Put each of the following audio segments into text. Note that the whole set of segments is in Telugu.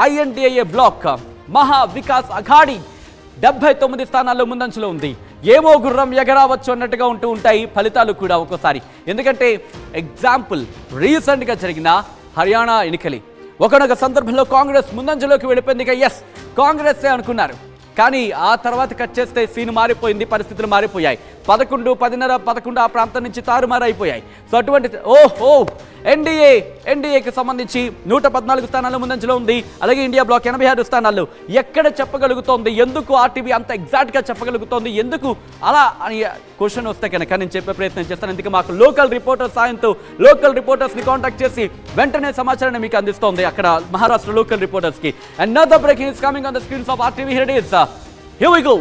INDA బ్లాక్ మహా వికాస్ అఘాడీ 79 స్థానాల్లో ముందంజలో ఉంది. ఏమో గుర్రం ఎగరావచ్చు అన్నట్టుగా ఉంటాయి ఫలితాలు కూడా ఒక్కోసారి. ఎందుకంటే ఎగ్జాంపుల్ రీసెంట్గా జరిగిన హర్యానా ఎన్నికలు ఒకనొక సందర్భంలో కాంగ్రెస్ ముందంజలోకి వెళ్ళిపోయింది. ఎస్ కాంగ్రెసే అనుకున్నారు, కానీ ఆ తర్వాత కట్ చేస్తే సీన్ మారిపోయింది, పరిస్థితులు మారిపోయాయి. 11, 10:30, 11 ఆ ప్రాంతం నుంచి తారుమారు అయిపోయాయి. సో అటువంటి ఎన్డీఏకి సంబంధించి 114 స్థానాల్లో ముందంజలో ఉంది. అలాగే ఇండియా బ్లాక్ 86 స్థానాల్లో. ఎక్కడ చెప్పగలుగుతోంది, ఎందుకు ఆర్టీవీ అంత ఎగ్జాక్ట్గా చెప్పగలుగుతోంది, ఎందుకు అలా అని క్వశ్చన్ వస్తే కనుక నేను చెప్పే ప్రయత్నం చేస్తాను. ఎందుకు మాకు లోకల్ రిపోర్టర్స్ సాయంతో లోకల్ రిపోర్టర్స్ని కాంటాక్ట్ చేసి వెంటనే సమాచారాన్ని మీకు అందిస్తోంది అక్కడ మహారాష్ట్ర లోకల్ రిపోర్టర్స్కి. Another breaking is coming on the screens of RTV. Here it is. Here we go.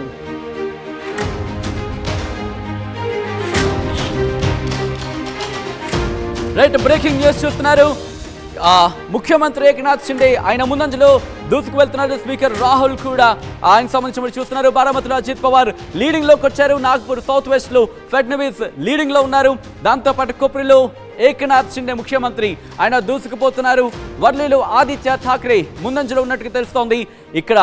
Right, breaking news చూస్తున్నారు. ముఖ్యమంత్రి ఏకనాథ్ షిండే ఆయన ముందంజలో దూసుకు వెళ్తున్నారు. స్పీకర్ రాహుల్ కూడా ఆయన సంబంధించి చూస్తున్నారు. బారామతిలో అజిత్ పవార్ లీడింగ్ లోకి వచ్చారు. నాగ్పూర్ సౌత్ వెస్ట్ లో ఫడ్నవీస్ లీడింగ్ లో ఉన్నారు. దాంతోపాటు కొప్రిలో ఏకనాథ్ షిండే ముఖ్యమంత్రి ఆయన దూసుకుపోతున్నారు. వర్లీలో ఆదిత్య ఠాక్రే ముందంజలో ఉన్నట్టుగా తెలుస్తోంది. ఇక్కడ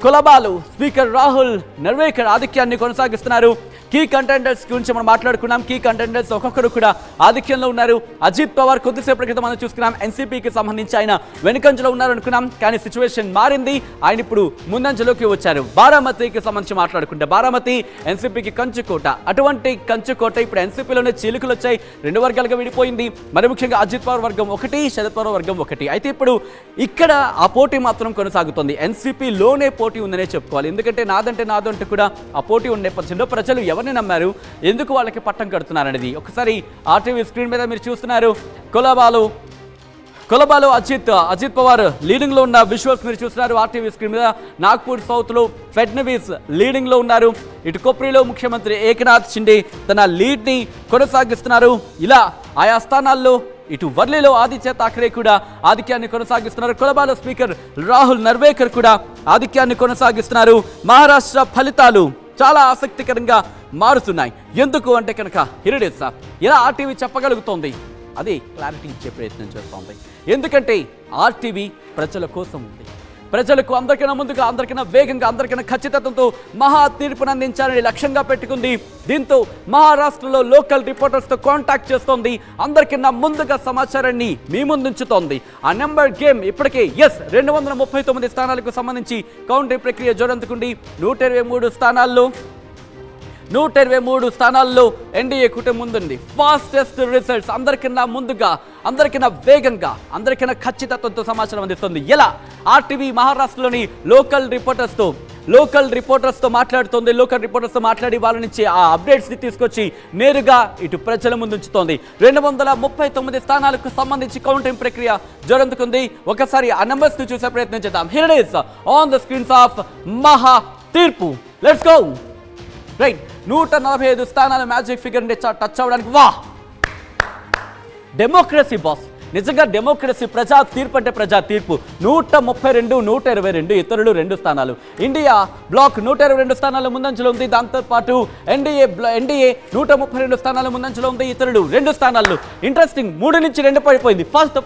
కొలబాలు స్పీకర్ రాహుల్ నర్వేకర్ ఆధిక్యాన్ని కొనసాగిస్తున్నారు. కీ కంటెండర్స్ గురించి మనం మాట్లాడుకున్నాం. కీ కంటెండర్స్ ఒక్కొక్కరు కూడా ఆధిక్యంలో ఉన్నారు. అజిత్ పవార్ కొద్దిసేపటి క్రితం మనం చూసుకున్నాం, ఎన్సీపీకి సంబంధించి ఆయన వెనుకంజలో ఉన్నారు అనుకున్నాం, కానీ సిచ్యువేషన్ మారింది. ఆయన ఇప్పుడు ముందంజలోకి వచ్చారు. బారామతికి సంబంధించి మాట్లాడుకుంటే బారామతి ఎన్సీపీకి కంచుకోట. అటువంటి కంచుకోట ఇప్పుడు ఎన్సీపీలోనే చీలికలు వచ్చాయి, 2 వర్గాలుగా విడిపోయింది. మరి ముఖ్యంగా అజిత్ పవార్ వర్గం ఒకటి, శరద్ పవార్ వర్గం ఒకటి. అయితే ఇప్పుడు ఇక్కడ ఆ పోటీ మాత్రం కొనసాగుతుంది. ఎన్సీపీలోనే పోటీ ఉందనే చెప్పుకోవాలి. ఎందుకంటే నాదంటే నాదంటూ కూడా ఆ పోటీ ఉన్న నేపథ్యంలో ప్రజలు ఎవరిని నమ్మారు, ఎందుకు వాళ్ళకి పట్టం కడుతున్నారు అనేది ఒకసారి ఆర్టీవీ స్క్రీన్ మీద మీరు చూస్తున్నారు. కొలబాలో అజిత్ పవార్ లీడింగ్ లో ఉన్న విజువల్స్ మీరు చూస్తున్నారు ఆర్టీవీ స్క్రీన్ మీద. నాగ్పూర్ సౌత్ లో ఫడ్నవీస్ లీడింగ్ లో ఉన్నారు. ఇటు కొప్రిలో ముఖ్యమంత్రి ఏకనాథ్ షిండే తన లీడ్ ని కొనసాగిస్తున్నారు. ఇలా ఆయా స్థానాల్లో ఇటు వర్లీలో ఆదిత్య ఠాక్రే కూడా ఆధిక్యాన్ని కొనసాగిస్తున్నారు. కొలబాలో స్పీకర్ రాహుల్ నర్వేకర్ కూడా ఆధిక్యాన్ని కొనసాగిస్తున్నారు. మహారాష్ట్ర ఫలితాలు చాలా ఆసక్తికరంగా మారుతున్నాయి. ఎందుకు అంటే కనుక హిరిడేసా ఇలా ఆర్టీవీ చెప్పగలుగుతోంది, అది క్లారిటీ ఇచ్చే ప్రయత్నం చేస్తోంది. ఎందుకంటే ఆర్టీవీ ప్రజల కోసం ఉంది. ప్రజలకు అందరికన్నా ముందుగా, అందరికన్నా వేగంగా, అందరికన్నా ఖచ్చితత్వంతో మహా తీర్పును అందించాలని లక్ష్యంగా పెట్టుకుంది. దీంతో మహారాష్ట్రలో లోకల్ రిపోర్టర్స్తో కాంటాక్ట్ చేస్తోంది. అందరికన్నా ముందుగా సమాచారాన్ని మీ ముందుంచుతోంది. ఆ నెంబర్ గేమ్ ఇప్పటికే 239 స్థానాలకు సంబంధించి కౌంటింగ్ ప్రక్రియ జోరందుకుంది. 123 స్థానాల్లో ఎన్డీఏ కూటమి ముందుంది. ఫాస్టెస్ట్ రిజల్ట్స్, అందరికన్నా ముందుగా, అందరికన్నా వేగంగా, అందరికన్నా ఖచ్చితత్వంతో సమాచారం అందిస్తుంది. ఎలా ఆర్టీవీ మహారాష్ట్రలోని లోకల్ రిపోర్టర్స్తో మాట్లాడుతోంది. లోకల్ రిపోర్టర్స్తో మాట్లాడి వాళ్ళ నుంచి ఆ అప్డేట్స్ని తీసుకొచ్చి నేరుగా ఇటు ప్రజల ముందుంచుతోంది. 239 స్థానాలకు సంబంధించి కౌంటింగ్ ప్రక్రియ జోరందుకుంది. ఒకసారి ఆ నెంబర్స్ ని చూసే ప్రయత్నం చేద్దాం. Here it is on the screens of మహా తీర్పు. Let's go. రైట్, 145 స్థానాల మ్యాజిక్ ఫిగర్ టచ్ అవ్వడానికి వా డెమోక్రసీ బాస్. నిజంగా డెమోక్రసీ, ప్రజా తీర్పు అంటే ప్రజా తీర్పు. 132, 122, ఇతరులు 2 స్థానాలు. ఇండియా బ్లాక్ 122 స్థానాల ముందంజలో ఉంది. దాంతోపాటు ఎన్డీఏ 132 స్థానాల ముందంజలో ఉంది. ఇతరులు 2 స్థానాలు. ఇంట్రెస్టింగ్, 3 నుంచి 2 పడిపోయింది. ఫర్ ద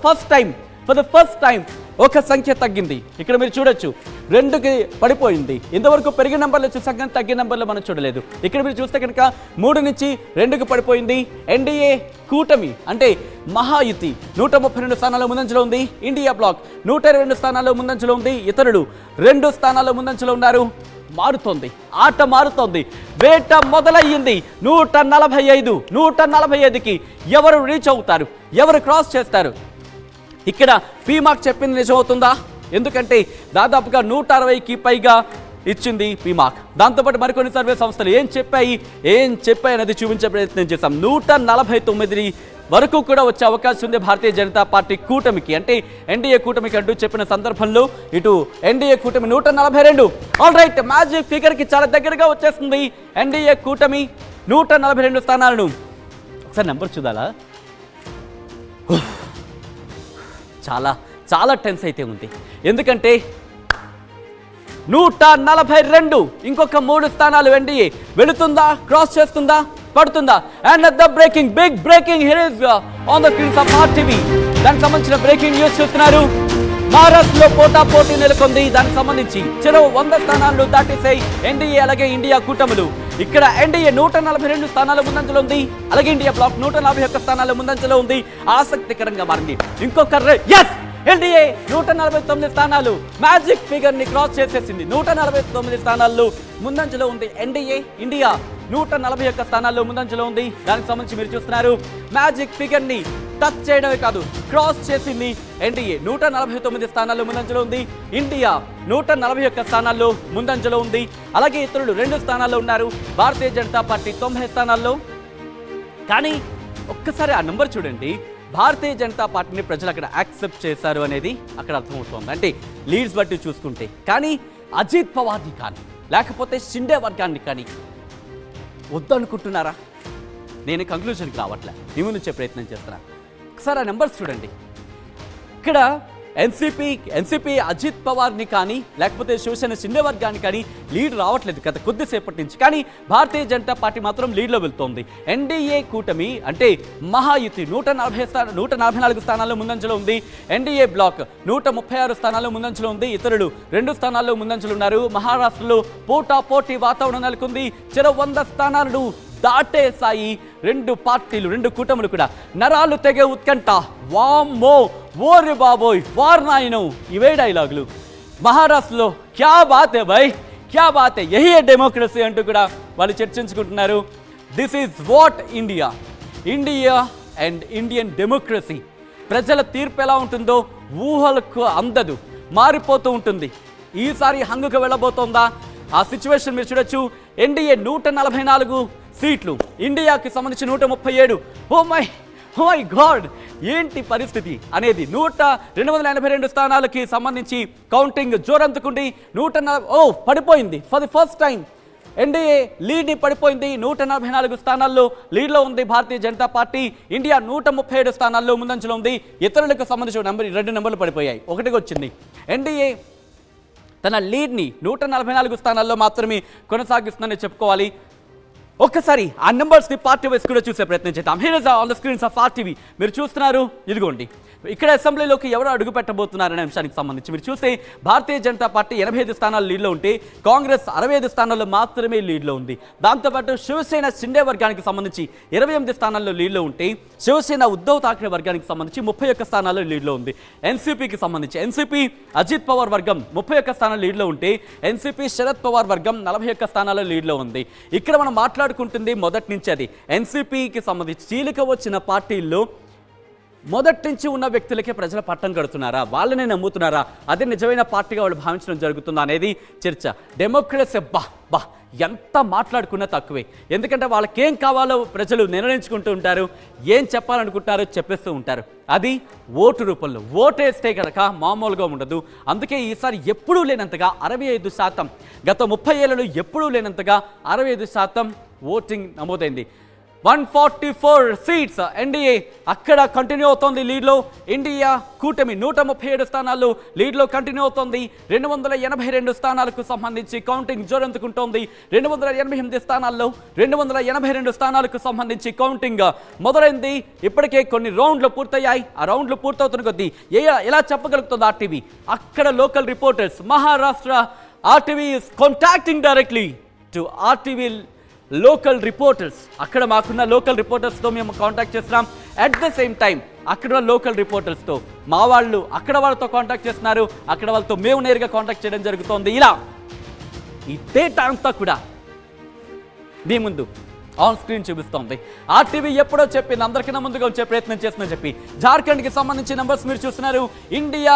ఫస్ట్ టైం ఒక సంఖ్య తగ్గింది. ఇక్కడ మీరు చూడొచ్చు, 2కి పడిపోయింది. ఇంతవరకు పెరిగిన నెంబర్లు చూసాం కానీ తగ్గిన నెంబర్లు మనం చూడలేదు. ఇక్కడ మీరు చూస్తే కనుక 3 నుంచి 2కి పడిపోయింది. ఎన్డీఏ కూటమి అంటే మహాయుతి 132 స్థానాల ముందంజలో ఉంది. ఇండియా బ్లాక్ 122 స్థానాల్లో ముందంజలో ఉంది. ఇతరులు 2 స్థానాల్లో ముందంజలో ఉన్నారు. మారుతోంది, ఆట మారుతోంది. వేట మొదలయ్యింది. 145కి ఎవరు రీచ్ అవుతారు, ఎవరు క్రాస్ చేస్తారు? ఇక్కడ పీమాక్ చెప్పింది నిజమవుతుందా? ఎందుకంటే దాదాపుగా 160కి పైగా ఇచ్చింది పీమాక్. దాంతోపాటు మరికొన్ని సర్వే సంస్థలు ఏం చెప్పాయి అనేది చూపించే ప్రయత్నం చేశాం. 149 వరకు కూడా వచ్చే అవకాశం ఉంది భారతీయ జనతా పార్టీ కూటమికి, అంటే ఎన్డీఏ కూటమికి అంటూ చెప్పిన సందర్భంలో ఇటు ఎన్డీఏ కూటమి 142. ఆల్ రైట్, మ్యాజిక్ ఫిగర్కి చాలా దగ్గరగా వచ్చేస్తుంది ఎన్డీఏ కూటమి. 142 స్థానాలను ఒకసారి నెంబర్ చూడాలా? చాలా చాలా టెన్స్ అయితే ఉంది. ఎందుకంటే 142, ఇంకొక 3 స్థానాలు ఎన్డీఏ వెళుతుందా, క్రాస్ చేస్తుందా, పడుతుందా? And the big breaking here is on the screens of RTV. దానికి సంబంధించిన బ్రేకింగ్ న్యూస్ చూస్తున్నారు. మహారాష్ట్రలో పోటీ నెలకొంది. దానికి సంబంధించి చెరో 100 స్థానాలను దాటేసాయి ఎన్డీఏ అలాగే ఇండియా కూటములు. ఇక్కడ ఎన్డీఏ 142 స్థానాల ముందంజలో ఉంది, అలాగే ఇండియా బ్లాక్ 141 స్థానాల ముందంజలో ఉంది. ఆసక్తికరంగా మారింది ఇంకొక ఎన్డీఏ 149 స్థానాలు మ్యాజిక్ ఫిగర్ ని క్రాస్ చేసేసింది. 149 స్థానాల్లో ముందంజలో ఉంది ఎన్డీఏ. ఇండియా 141 స్థానాల్లో ముందంజలో ఉంది. దానికి సంబంధించి మీరు చూస్తున్నారు మ్యాజిక్ ఫిగర్ ని టచ్ చేయడమే కాదు క్రాస్ చేసింది ఎన్డీఏ. 149 స్థానాల్లో ముందంజలో ఉంది. ఇండియా 141 స్థానాల్లో ముందంజలో ఉంది. అలాగే ఇతరులు 2 స్థానాల్లో ఉన్నారు. భారతీయ జనతా పార్టీ 90 స్థానాల్లో. కానీ ఒక్కసారి ఆ నెంబర్ చూడండి, భారతీయ జనతా పార్టీని ప్రజలు అక్కడ యాక్సెప్ట్ చేశారు అనేది అక్కడ అర్థమవుతోంది, అంటే లీడ్స్ బట్టి చూసుకుంటే. కానీ అజిత్ పవార్ని కానీ లేకపోతే షిండే వర్గాన్ని కానీ వద్దనుకుంటున్నారా? నేను కంక్లూజన్కి రావట్లే, మీ ముందు వచ్చే ప్రయత్నం చేస్తున్నా. ఒకసారి ఆ నెంబర్స్ చూడండి. ఇక్కడ ఎన్సీపీ అజిత్ పవార్ని కానీ లేకపోతే శివసేన షిండే వర్గాన్ని కానీ లీడ్ రావట్లేదు గత కొద్దిసేపటి నుంచి. కానీ భారతీయ జనతా పార్టీ మాత్రం లీడ్లో వెళ్తోంది. ఎన్డీఏ కూటమి అంటే మహాయుతి 144 స్థానాల్లో ముందంజలో ఉంది. ఎన్డీఏ బ్లాక్ 136 స్థానాల్లో ముందంజలో ఉంది. ఇతరులు 2 స్థానాల్లో ముందంజలు ఉన్నారు. మహారాష్ట్రలో పోటీ వాతావరణం నెలకొంది. చెరో 100 స్థానాలను దాటేసాయి 2 పార్టీలు, 2 కూటములు కూడా. నరాలు తెగే ఉత్కంఠ, వామ్మో ఓరి బాబోయ్ వార్నాయను, ఇవే డైలాగులు. మహారాష్ట్రలో క్యా బాత్ హై భాయ్, క్యా బాత్ హై, యహీ డెమోక్రసీ అంటూ కూడా వాళ్ళు చర్చించుకుంటున్నారు. This is what India and Indian democracy. ప్రజల తీర్పు ఎలా ఉంటుందో ఊహలకు అందదు, మారిపోతూ ఉంటుంది. ఈసారి హంగుకు వెళ్ళబోతోందా? ఆ సిచ్యువేషన్ మీరు చూడొచ్చు. ఎన్డీఏ 144 సీట్లు, ఇండియాకి సంబంధించి 137. ఓ మై గాడ్, ఏంటి పరిస్థితి అనేది. 282 స్థానాలకి సంబంధించి కౌంటింగ్ జోరందుకుంది. 140 పడిపోయింది. For the first time NDA లీడ్ని పడిపోయింది. 144 స్థానాల్లో లీడ్లో ఉంది భారతీయ జనతా పార్టీ. ఇండియా 137 స్థానాల్లో ముందంజలో ఉంది. ఇతరులకు సంబంధించిన 2 నెంబర్లు పడిపోయాయి, ఒకటికి వచ్చింది. ఎన్డీఏ తన లీడ్ని 144 స్థానాల్లో మాత్రమే కొనసాగిస్తుందని చెప్పుకోవాలి. ఒక్కసారి ఆ నెంబర్స్ని పార్టీ వైస్ కూడా చూసే ప్రయత్నం చేద్దాం. Here is on the screens of RTV. మీరు చూస్తున్నారు, ఇదిగోండి ఇక్కడ అసెంబ్లీలోకి ఎవరు అడుగు పెట్టబోతున్నారనే అంశానికి సంబంధించి మీరు చూస్తే భారతీయ జనతా పార్టీ 85 స్థానాలు లీడ్లో ఉంటే కాంగ్రెస్ 65 స్థానాల్లో మాత్రమే లీడ్లో ఉంది. దాంతోపాటు శివసేన షిండే వర్గానికి సంబంధించి 28 స్థానాల్లో లీడ్లో ఉంటే శివసేన ఉద్ధవ్ ఠాక్రే వర్గానికి సంబంధించి 31 స్థానాల్లో లీడ్లో ఉంది. ఎన్సీపీకి సంబంధించి ఎన్సీపీ అజిత్ పవార్ వర్గం 31 స్థానాలు లీడ్లో ఉంటే ఎన్సీపీ శరద్ పవార్ వర్గం 41 స్థానాల్లో లీడ్లో ఉంది. ఇక్కడ మనం మాట్లాడుకుంటుంది మొదటి నుంచి అది ఎన్సీపీకి సంబంధించి చీలిక వచ్చిన పార్టీల్లో మొదటి నుంచి ఉన్న వ్యక్తులకే ప్రజల పట్టం కడుతున్నారా, వాళ్ళనే నమ్ముతున్నారా, అదే నిజమైన పార్టీగా వాళ్ళు భావించడం జరుగుతుందా అనేది చర్చ. డెమోక్రసీ బా ఎంత మాట్లాడుకున్నా తక్కువే. ఎందుకంటే వాళ్ళకేం కావాలో ప్రజలు నిర్ణయించుకుంటూ ఉంటారు, ఏం చెప్పాలనుకుంటారో చెప్పేస్తూ ఉంటారు. అది ఓటు రూపంలో. ఓటేస్తే కనుక మామూలుగా ఉండదు. అందుకే ఈసారి ఎప్పుడూ లేనంతగా 65%, గత 30 ఏళ్లలో ఎప్పుడూ లేనంతగా 65% ఓటింగ్ నమోదైంది. 144 సీట్స్ ఎన్డీఏ అక్కడ కంటిన్యూ అవుతోంది లీడ్లో. ఇండియా కూటమి 137 స్థానాల్లో లీడ్లో కంటిన్యూ అవుతోంది. 282 స్థానాలకు సంబంధించి కౌంటింగ్ జోరందుకుంటోంది. 288 స్థానాల్లో 282 స్థానాలకు సంబంధించి కౌంటింగ్ మొదలైంది. ఇప్పటికే కొన్ని రౌండ్లు పూర్తయ్యాయి. ఆ రౌండ్లు పూర్తవుతున్న కొద్దీ ఎలా చెప్పగలుగుతుంది ఆర్టీవీ? అక్కడ local reporters, Maharashtra RTV is contacting directly to RTV local reporters. అక్కడ మాకున్న లోకల్ రిపోర్టర్స్తో మేము కాంటాక్ట్ చేస్తున్నాం. అట్ ద సేమ్ టైం అక్కడ లోకల్ రిపోర్టర్స్తో మా వాళ్ళు అక్కడ వాళ్ళతో కాంటాక్ట్ చేస్తున్నారు. అక్కడ వాళ్ళతో మేము నేరుగా కాంటాక్ట్ చేయడం జరుగుతోంది. ఇలా ఈ డేటా అంతా కూడా మీ ముందు ఆన్ స్క్రీన్ చూపిస్తోంది. ఆర్టీవీ ఎప్పుడో చెప్పింది, అందరికన్నా ముందుగా వచ్చే ప్రయత్నం చేస్తుందని చెప్పి. జార్ఖండ్కి సంబంధించిన నెంబర్స్ మీరు చూస్తున్నారు. ఇండియా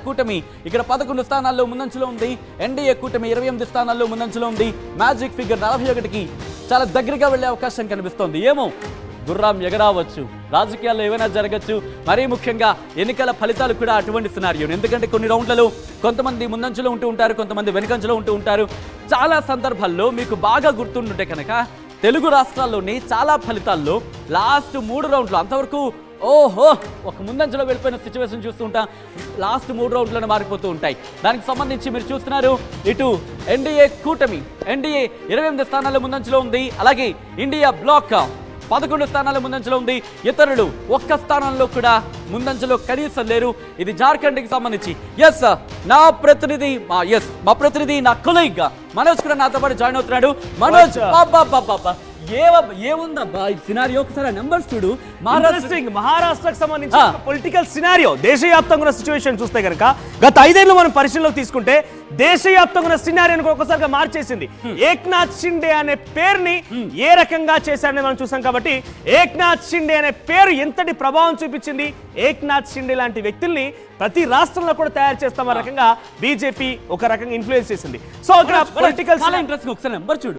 కూటమి ఇక్కడ 11 స్థానాల్లో ముందంజలో ఉంది. ఎన్డీఏ కూటమి 28 స్థానాల్లో ముందంజలో ఉంది. మ్యాజిక్ ఫిగర్ 41కి చాలా దగ్గరగా వెళ్లే అవకాశం కనిపిస్తోంది. ఏమో గుర్రం ఎగరావచ్చు, రాజకీయాల్లో ఏమైనా జరగచ్చు. మరీ ముఖ్యంగా ఎన్నికల ఫలితాలు కూడా అటువంటి సినారియో. ఎందుకంటే కొన్ని రౌండ్లలో కొంతమంది ముందంజలో ఉంటూ ఉంటారు, కొంతమంది వెనుకంజలో ఉంటూ ఉంటారు. చాలా సందర్భాల్లో మీకు బాగా గుర్తుంటే కనుక తెలుగు రాష్ట్రాల్లోని చాలా ఫలితాల్లో లాస్ట్ 3 రౌండ్లు అంతవరకు ఒక ముందంజలో వెళ్ళిపోయిన సిచ్యువేషన్ చూస్తూ ఉంటాం. లాస్ట్ 3 రౌండ్లను మారిపోతూ ఉంటాయి. దానికి సంబంధించి మీరు చూస్తున్నారు, ఇటు ఎన్డీఏ కూటమి 28 స్థానాల్లో ముందంజలో ఉంది. అలాగే ఇండియా బ్లాక్ 11 స్థానాల ముందంజలో ఉంది. ఇతరులు ఒక్క స్థానంలో కూడా ముందంజలో కనీసం లేరు. ఇది జార్ఖండ్కి సంబంధించి. నా ప్రతినిధి మా ప్రతినిధి నా కొలీగ్ మనోజ్ కూడా నాతో పాటు జాయిన్ అవుతున్నాడు. మనోజ్, ఏముందబ్బా ఈ సినారియో? ఒకసారి నెంబర్స్ చూడు. మహారాష్ట్రకు సంబంధించి పొలిటికల్ సినారియో, దేశవ్యాప్తంగా ఉన్న సిచ్యువేషన్ చూస్తే కనుక గత 5 ఏళ్ళు మనం పరిశీలనలోకి తీసుకుంటే దేశవ్యాప్తంగా ఉన్న సినారియోని ఒకసారిగా మార్చేసింది. ఏక్నాథ్ షిండే అనే పేరుని ఏ రకంగా చేశారని మనం చూసాం. కాబట్టి ఏక్నాథ్ షిండే అనే పేరు ఎంతటి ప్రభావం చూపించింది, ఏక్నాథ్ షిండే లాంటి వ్యక్తుల్ని ప్రతి రాష్ట్రంలో కూడా తయారు చేస్తాం రకంగా బీజేపీ ఒక రకంగా ఇన్ఫ్లుయెన్స్ చేసింది. సో ఇక్కడ పొలిటికల్ ఇంట్రెస్ట్ ఒకసారి నెంబర్ చూడు.